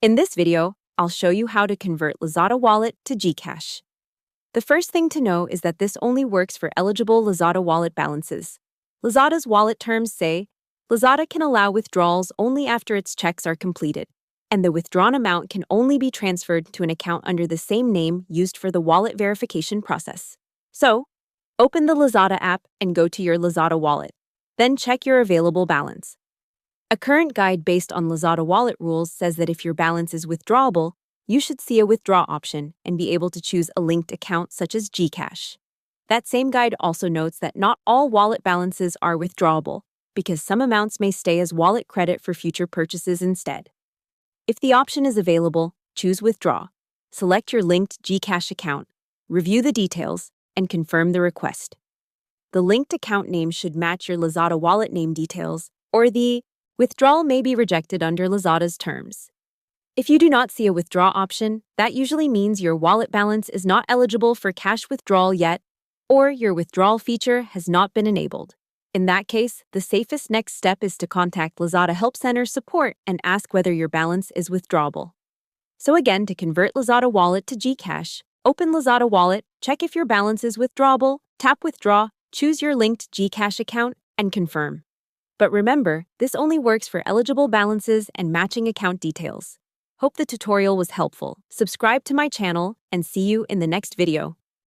In this video, I'll show you how to convert Lazada Wallet to GCash. The first thing to know is that this only works for eligible Lazada Wallet balances. Lazada's wallet terms say, Lazada can allow withdrawals only after its checks are completed, and the withdrawn amount can only be transferred to an account under the same name used for the wallet verification process. So, open the Lazada app and go to your Lazada Wallet. Then check your available balance. A current guide based on Lazada Wallet rules says that if your balance is withdrawable, you should see a withdraw option and be able to choose a linked account such as GCash. That same guide also notes that not all wallet balances are withdrawable, because some amounts may stay as wallet credit for future purchases instead. If the option is available, choose Withdraw. Select your linked GCash account, review the details, and confirm the request. The linked account name should match your Lazada Wallet name details, or the withdrawal may be rejected under Lazada's terms. If you do not see a withdraw option, that usually means your wallet balance is not eligible for cash withdrawal yet, or your withdrawal feature has not been enabled. In that case, the safest next step is to contact Lazada Help Center support and ask whether your balance is withdrawable. So again, to convert Lazada Wallet to GCash, open Lazada Wallet, check if your balance is withdrawable, tap Withdraw, choose your linked GCash account, and confirm. But remember, this only works for eligible balances and matching account details. Hope the tutorial was helpful. Subscribe to my channel and see you in the next video.